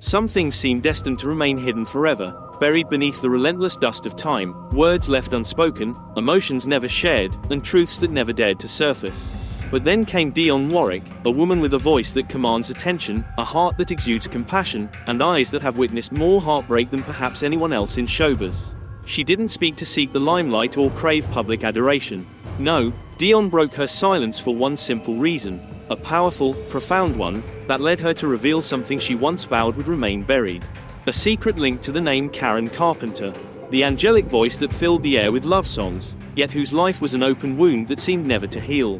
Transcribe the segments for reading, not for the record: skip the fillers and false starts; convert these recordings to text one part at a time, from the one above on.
Some things seem destined to remain hidden forever, buried beneath the relentless dust of time, words left unspoken, emotions never shared, and truths that never dared to surface. But then came Dionne Warwick, a woman with a voice that commands attention, a heart that exudes compassion, and eyes that have witnessed more heartbreak than perhaps anyone else in showbiz. She didn't speak to seek the limelight or crave public adoration. No, Dionne broke her silence for one simple reason, a powerful, profound one, that led her to reveal something she once vowed would remain buried. A secret linked to the name Karen Carpenter, the angelic voice that filled the air with love songs, yet whose life was an open wound that seemed never to heal.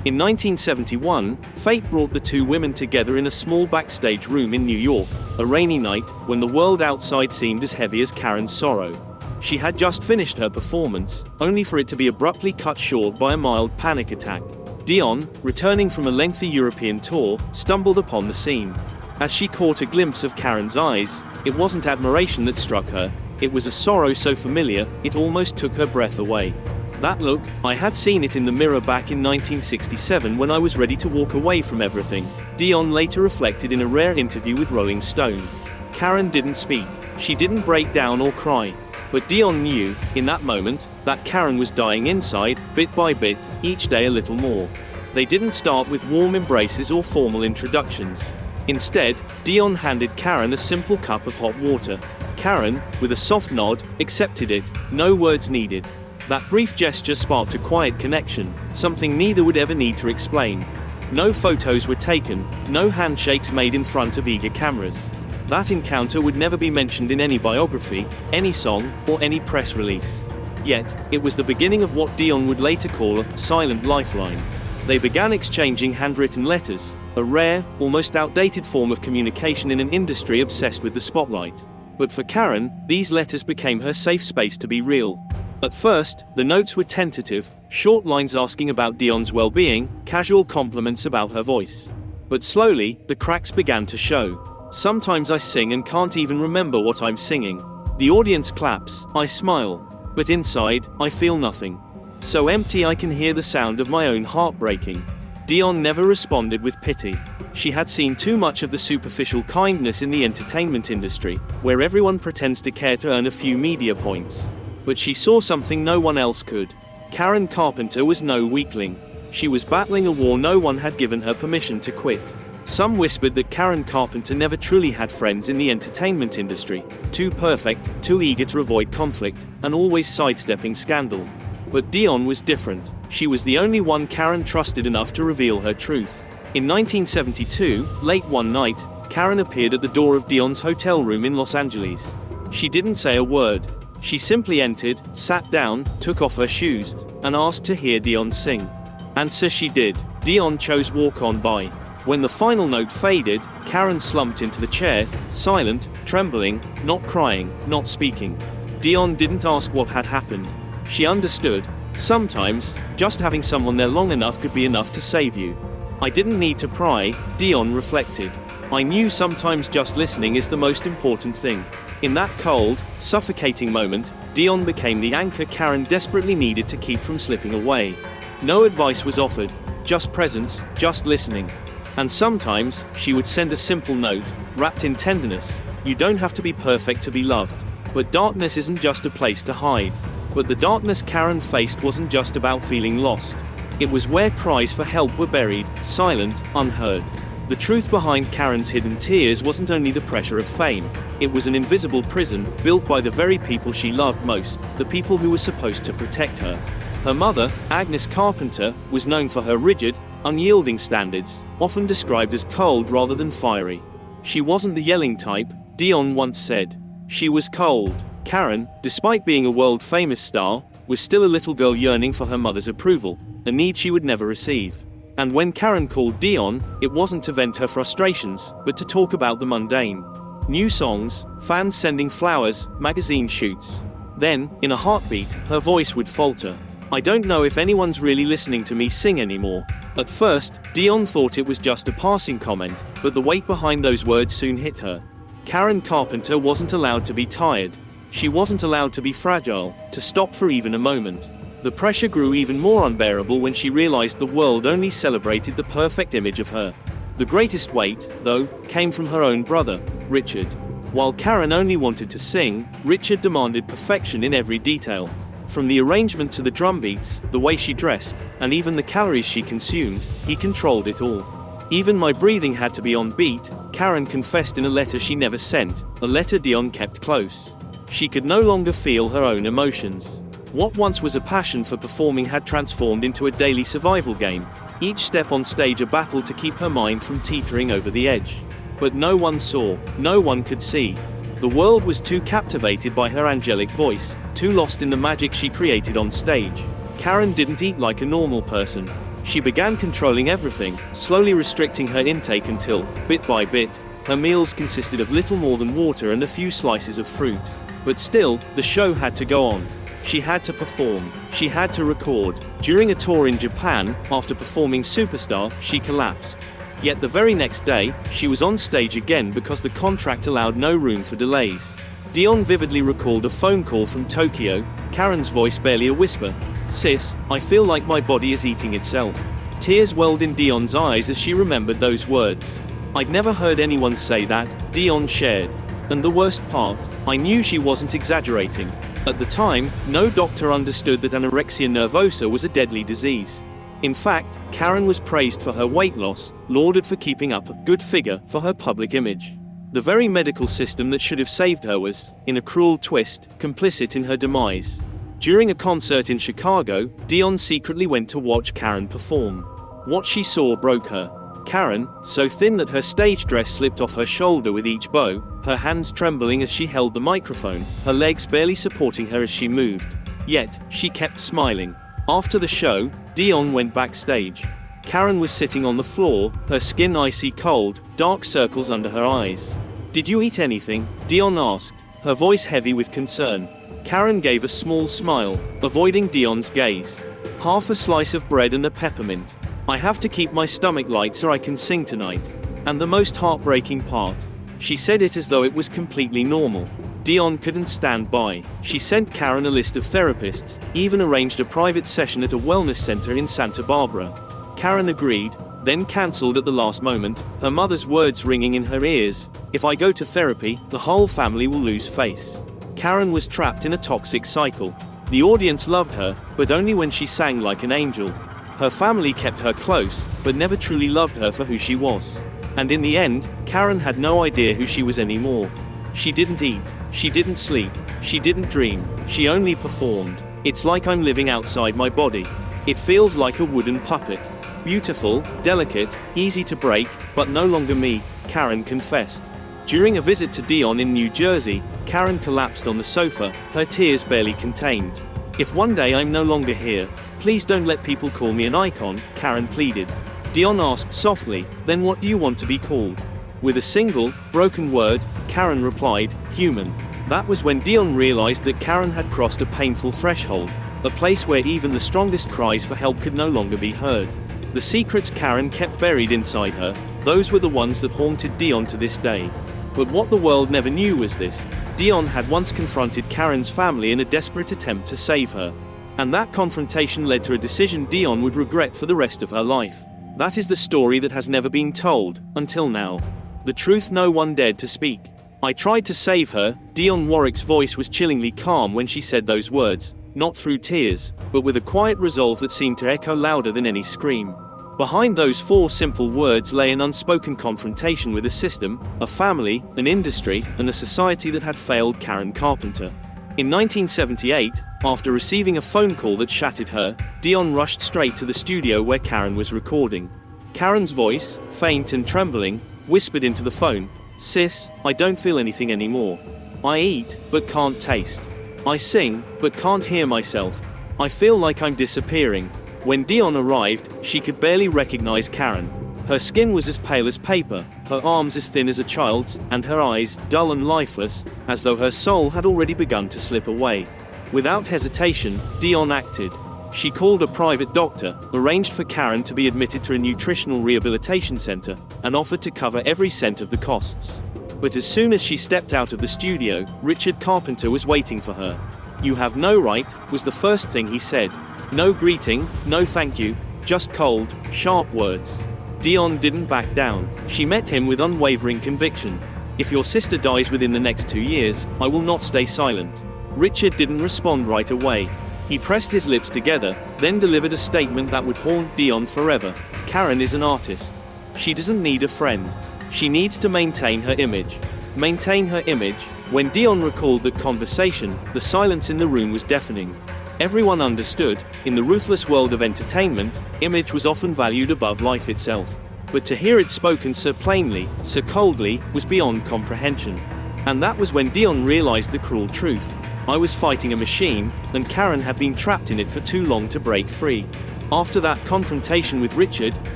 In 1971, fate brought the two women together in a small backstage room in New York, a rainy night, when the world outside seemed as heavy as Karen's sorrow. She had just finished her performance, only for it to be abruptly cut short by a mild panic attack. Dionne, returning from a lengthy European tour, stumbled upon the scene. As she caught a glimpse of Karen's eyes, it wasn't admiration that struck her, it was a sorrow so familiar, it almost took her breath away. That look, I had seen it in the mirror back in 1967 when I was ready to walk away from everything, Dionne later reflected in a rare interview with Rolling Stone. Karen didn't speak, she didn't break down or cry. But Dionne knew, in that moment, that Karen was dying inside, bit by bit, each day a little more. They didn't start with warm embraces or formal introductions. Instead, Dionne handed Karen a simple cup of hot water. Karen, with a soft nod, accepted it, no words needed. That brief gesture sparked a quiet connection, something neither would ever need to explain. No photos were taken, no handshakes made in front of eager cameras. That encounter would never be mentioned in any biography, any song, or any press release. Yet, it was the beginning of what Dionne would later call a silent lifeline. They began exchanging handwritten letters, a rare, almost outdated form of communication in an industry obsessed with the spotlight. But for Karen, these letters became her safe space to be real. At first, the notes were tentative, short lines asking about Dionne's well-being, casual compliments about her voice. But slowly, the cracks began to show. Sometimes I sing and can't even remember what I'm singing. The audience claps, I smile. But inside, I feel nothing. So empty I can hear the sound of my own heart breaking. Dionne never responded with pity. She had seen too much of the superficial kindness in the entertainment industry, where everyone pretends to care to earn a few media points. But she saw something no one else could. Karen Carpenter was no weakling. She was battling a war no one had given her permission to quit. Some whispered that Karen Carpenter never truly had friends in the entertainment industry, too perfect, too eager to avoid conflict, and always sidestepping scandal. But Dionne was different. She was the only one Karen trusted enough to reveal her truth. In 1972, late one night, Karen appeared at the door of Dionne's hotel room in Los Angeles. She didn't say a word. She simply entered, sat down, took off her shoes, and asked to hear Dionne sing. And so she did. Dionne chose Walk On By. When the final note faded, Karen slumped into the chair, silent, trembling, not crying, not speaking. Dionne didn't ask what had happened. She understood. Sometimes, just having someone there long enough could be enough to save you. I didn't need to pry, Dionne reflected. I knew sometimes just listening is the most important thing. In that cold, suffocating moment, Dionne became the anchor Karen desperately needed to keep from slipping away. No advice was offered, just presence, just listening. And sometimes, she would send a simple note, wrapped in tenderness. You don't have to be perfect to be loved. But darkness isn't just a place to hide. But the darkness Karen faced wasn't just about feeling lost. It was where cries for help were buried, silent, unheard. The truth behind Karen's hidden tears wasn't only the pressure of fame. It was an invisible prison, built by the very people she loved most, the people who were supposed to protect her. Her mother, Agnes Carpenter, was known for her rigid, unyielding standards, often described as cold rather than fiery. She wasn't the yelling type, Dionne once said. She was cold. Karen, despite being a world-famous star, was still a little girl yearning for her mother's approval, a need she would never receive. And when Karen called Dionne, it wasn't to vent her frustrations, but to talk about the mundane. New songs, fans sending flowers, magazine shoots. Then, in a heartbeat, her voice would falter. I don't know if anyone's really listening to me sing anymore. At first, Dionne thought it was just a passing comment, but the weight behind those words soon hit her. Karen Carpenter wasn't allowed to be tired. She wasn't allowed to be fragile, to stop for even a moment. The pressure grew even more unbearable when she realized the world only celebrated the perfect image of her. The greatest weight, though, came from her own brother, Richard. While Karen only wanted to sing, Richard demanded perfection in every detail. From the arrangement to the drum beats, the way she dressed, and even the calories she consumed, he controlled it all. Even my breathing had to be on beat, Karen confessed in a letter she never sent, a letter Dionne kept close. She could no longer feel her own emotions. What once was a passion for performing had transformed into a daily survival game, each step on stage a battle to keep her mind from teetering over the edge. But no one saw, no one could see. The world was too captivated by her angelic voice, too lost in the magic she created on stage. Karen didn't eat like a normal person. She began controlling everything, slowly restricting her intake until, bit by bit, her meals consisted of little more than water and a few slices of fruit. But still, the show had to go on. She had to perform. She had to record. During a tour in Japan, after performing Superstar, she collapsed. Yet the very next day, she was on stage again because the contract allowed no room for delays. Dionne vividly recalled a phone call from Tokyo, Karen's voice barely a whisper. "Sis, I feel like my body is eating itself." Tears welled in Dionne's eyes as she remembered those words. "I'd never heard anyone say that," Dionne shared. "And the worst part, I knew she wasn't exaggerating. At the time, no doctor understood that anorexia nervosa was a deadly disease. In fact, Karen was praised for her weight loss, lauded for keeping up a good figure for her public image. The very medical system that should have saved her was, in a cruel twist, complicit in her demise. During a concert in Chicago, Dionne secretly went to watch Karen perform. What she saw broke her. Karen, so thin that her stage dress slipped off her shoulder with each bow, her hands trembling as she held the microphone, her legs barely supporting her as she moved. Yet, she kept smiling. After the show, Dionne went backstage. Karen was sitting on the floor, her skin icy cold, dark circles under her eyes. "Did you eat anything?" Dionne asked, her voice heavy with concern. Karen gave a small smile, avoiding Dionne's gaze. "Half a slice of bread and a peppermint. I have to keep my stomach light so I can sing tonight. And the most heartbreaking part." She said it as though it was completely normal. Dionne couldn't stand by. She sent Karen a list of therapists, even arranged a private session at a wellness center in Santa Barbara. Karen agreed, then cancelled at the last moment, her mother's words ringing in her ears, "If I go to therapy, the whole family will lose face." Karen was trapped in a toxic cycle. The audience loved her, but only when she sang like an angel. Her family kept her close, but never truly loved her for who she was. And in the end, Karen had no idea who she was anymore. She didn't eat, she didn't sleep, she didn't dream, she only performed. "It's like I'm living outside my body. It feels like a wooden puppet. Beautiful, delicate, easy to break, but no longer me," Karen confessed. During a visit to Dionne in New Jersey, Karen collapsed on the sofa, her tears barely contained. "If one day I'm no longer here, please don't let people call me an icon," Karen pleaded. Dionne asked softly, "Then what do you want to be called?" With a single, broken word, Karen replied, "Human." That was when Dionne realized that Karen had crossed a painful threshold, a place where even the strongest cries for help could no longer be heard. The secrets Karen kept buried inside her, those were the ones that haunted Dionne to this day. But what the world never knew was this: Dionne had once confronted Karen's family in a desperate attempt to save her. And that confrontation led to a decision Dionne would regret for the rest of her life. That is the story that has never been told, until now. The truth no one dared to speak. "I tried to save her." Dionne Warwick's voice was chillingly calm when she said those words, not through tears, but with a quiet resolve that seemed to echo louder than any scream. Behind those four simple words lay an unspoken confrontation with a system, a family, an industry, and a society that had failed Karen Carpenter. In 1978, after receiving a phone call that shattered her, Dionne rushed straight to the studio where Karen was recording. Karen's voice, faint and trembling, whispered into the phone, "Sis, I don't feel anything anymore. I eat, but can't taste. I sing, but can't hear myself. I feel like I'm disappearing." When Dionne arrived, she could barely recognize Karen. Her skin was as pale as paper, her arms as thin as a child's, and her eyes, dull and lifeless, as though her soul had already begun to slip away. Without hesitation, Dionne acted. She called a private doctor, arranged for Karen to be admitted to a nutritional rehabilitation center, and offered to cover every cent of the costs. But as soon as she stepped out of the studio, Richard Carpenter was waiting for her. "You have no right," was the first thing he said. No greeting, no thank you, just cold, sharp words. Dionne didn't back down. She met him with unwavering conviction. "If your sister dies within the next 2 years, I will not stay silent." Richard didn't respond right away. He pressed his lips together, then delivered a statement that would haunt Dionne forever. "Karen is an artist. She doesn't need a friend. She needs to maintain her image." Maintain her image? When Dionne recalled that conversation, the silence in the room was deafening. Everyone understood, in the ruthless world of entertainment, image was often valued above life itself. But to hear it spoken so plainly, so coldly, was beyond comprehension. And that was when Dionne realized the cruel truth. I was fighting a machine, and Karen had been trapped in it for too long to break free. After that confrontation with Richard,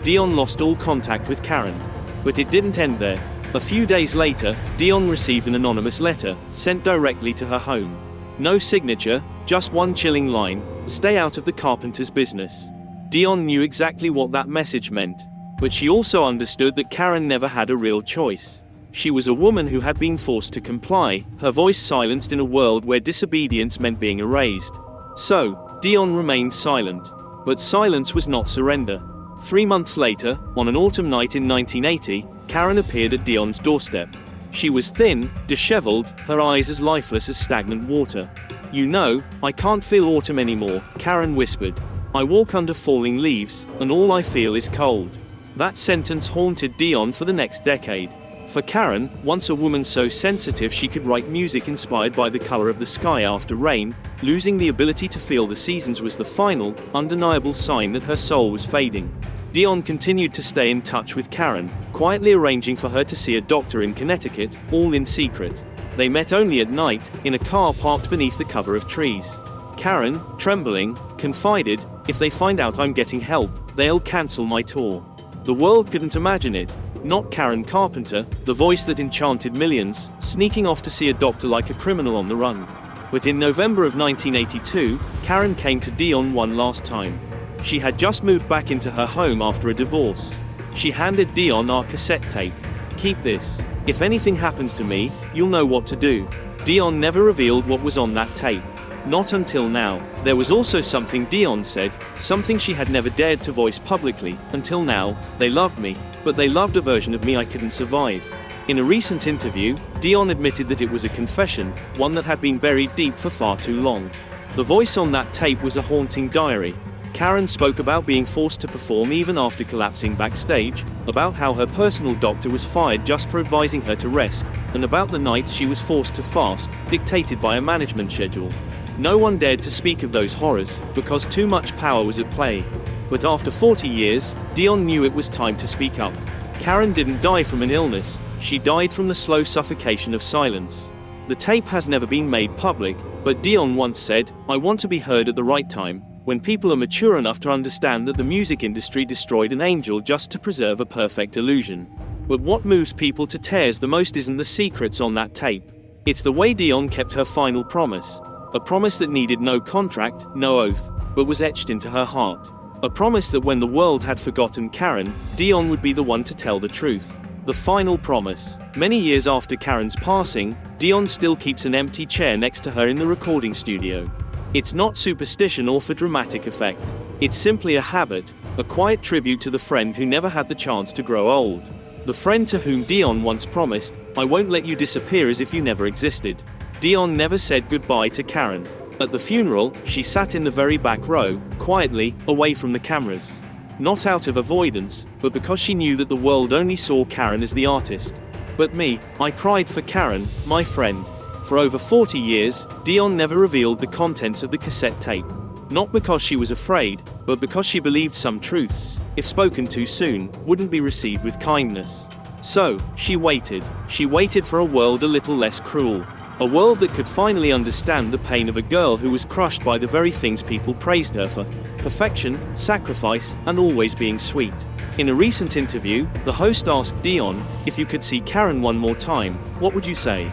Dionne lost all contact with Karen. But it didn't end there. A few days later, Dionne received an anonymous letter, sent directly to her home. No signature, just one chilling line: "Stay out of the Carpenters' business." Dionne knew exactly what that message meant. But she also understood that Karen never had a real choice. She was a woman who had been forced to comply, her voice silenced in a world where disobedience meant being erased. So, Dionne remained silent. But silence was not surrender. 3 months later, on an autumn night in 1980, Karen appeared at Dionne's doorstep. She was thin, disheveled, her eyes as lifeless as stagnant water. "You know, I can't feel autumn anymore," Karen whispered. "I walk under falling leaves, and all I feel is cold." That sentence haunted Dionne for the next decade. For Karen, once a woman so sensitive she could write music inspired by the color of the sky after rain, losing the ability to feel the seasons was the final, undeniable sign that her soul was fading. Dionne continued to stay in touch with Karen, quietly arranging for her to see a doctor in Connecticut, all in secret. They met only at night, in a car parked beneath the cover of trees. Karen, trembling, confided, "If they find out I'm getting help, they'll cancel my tour." The world couldn't imagine it. Not Karen Carpenter, the voice that enchanted millions, sneaking off to see a doctor like a criminal on the run. But in November of 1982, Karen came to Dionne one last time. She had just moved back into her home after a divorce. She handed Dionne our cassette tape. "Keep this. If anything happens to me, you'll know what to do." Dionne never revealed what was on that tape. Not until now. There was also something Dionne said, something she had never dared to voice publicly, until now: "They loved me, but they loved a version of me I couldn't survive." In a recent interview, Dionne admitted that it was a confession, one that had been buried deep for far too long. The voice on that tape was a haunting diary. Karen spoke about being forced to perform even after collapsing backstage, about how her personal doctor was fired just for advising her to rest, and about the nights she was forced to fast, dictated by a management schedule. No one dared to speak of those horrors, because too much power was at play. But after 40 years, Dionne knew it was time to speak up. Karen didn't die from an illness, she died from the slow suffocation of silence. The tape has never been made public, but Dionne once said, "I want to be heard at the right time, when people are mature enough to understand that the music industry destroyed an angel just to preserve a perfect illusion." But what moves people to tears the most isn't the secrets on that tape. It's the way Dionne kept her final promise. A promise that needed no contract, no oath, but was etched into her heart. A promise that when the world had forgotten Karen, Dionne would be the one to tell the truth. The final promise. Many years after Karen's passing, Dionne still keeps an empty chair next to her in the recording studio. It's not superstition or for dramatic effect. It's simply a habit, a quiet tribute to the friend who never had the chance to grow old. The friend to whom Dionne once promised, "I won't let you disappear as if you never existed." Dionne never said goodbye to Karen. At the funeral, she sat in the very back row, quietly, away from the cameras. Not out of avoidance, but because she knew that the world only saw Karen as the artist. But me, I cried for Karen, my friend. For over 40 years, Dionne never revealed the contents of the cassette tape. Not because she was afraid, but because she believed some truths, if spoken too soon, wouldn't be received with kindness. So, she waited. She waited for a world a little less cruel. A world that could finally understand the pain of a girl who was crushed by the very things people praised her for: perfection, sacrifice, and always being sweet. In a recent interview, the host asked Dionne, "If you could see Karen one more time, what would you say?"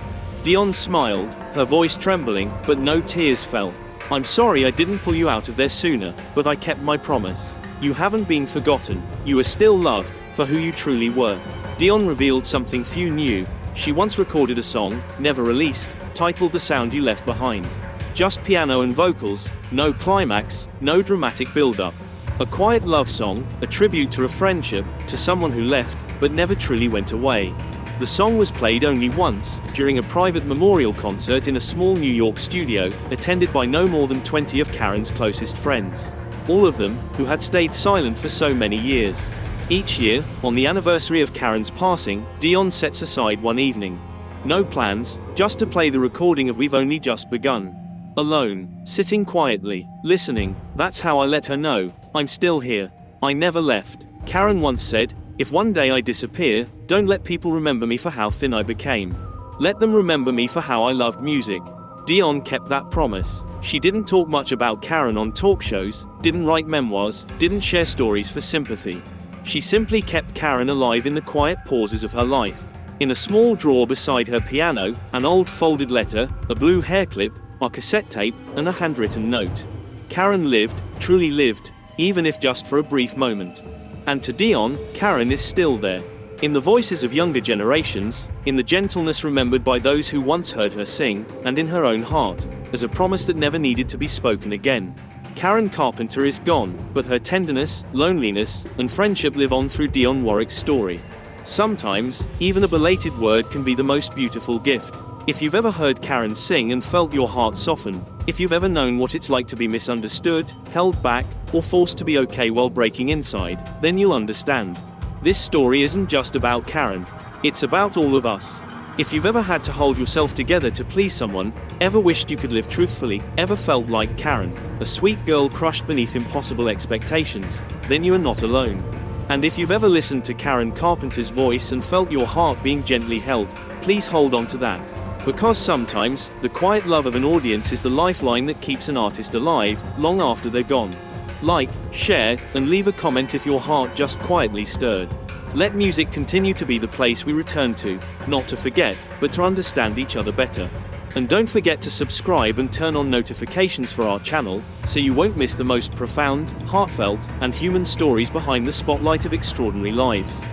Dionne smiled, her voice trembling, but no tears fell. "I'm sorry I didn't pull you out of there sooner, but I kept my promise. You haven't been forgotten. You are still loved, for who you truly were." Dionne revealed something few knew. She once recorded a song, never released, titled "The Sound You Left Behind." Just piano and vocals, no climax, no dramatic build-up. A quiet love song, a tribute to a friendship, to someone who left, but never truly went away. The song was played only once, during a private memorial concert in a small New York studio, attended by no more than 20 of Karen's closest friends. All of them, who had stayed silent for so many years. Each year, on the anniversary of Karen's passing, Dionne sets aside one evening. No plans, just to play the recording of We've Only Just Begun. Alone, sitting quietly, listening, that's how I let her know, I'm still here. I never left. Karen once said, if one day I disappear, don't let people remember me for how thin I became. Let them remember me for how I loved music. Dionne kept that promise. She didn't talk much about Karen on talk shows, didn't write memoirs, didn't share stories for sympathy. She simply kept Karen alive in the quiet pauses of her life. In a small drawer beside her piano, an old folded letter, a blue hair clip, a cassette tape, and a handwritten note. Karen lived, truly lived, even if just for a brief moment. And to Dionne, Karen is still there. In the voices of younger generations, in the gentleness remembered by those who once heard her sing, and in her own heart, as a promise that never needed to be spoken again. Karen Carpenter is gone, but her tenderness, loneliness, and friendship live on through Dionne Warwick's story. Sometimes, even a belated word can be the most beautiful gift. If you've ever heard Karen sing and felt your heart soften, if you've ever known what it's like to be misunderstood, held back, or forced to be okay while breaking inside, then you'll understand. This story isn't just about Karen. It's about all of us. If you've ever had to hold yourself together to please someone, ever wished you could live truthfully, ever felt like Karen, a sweet girl crushed beneath impossible expectations, then you are not alone. And if you've ever listened to Karen Carpenter's voice and felt your heart being gently held, please hold on to that. Because sometimes, the quiet love of an audience is the lifeline that keeps an artist alive, long after they're gone. Like, share, and leave a comment if your heart just quietly stirred. Let music continue to be the place we return to, not to forget, but to understand each other better. And don't forget to subscribe and turn on notifications for our channel, so you won't miss the most profound, heartfelt, and human stories behind the spotlight of extraordinary lives.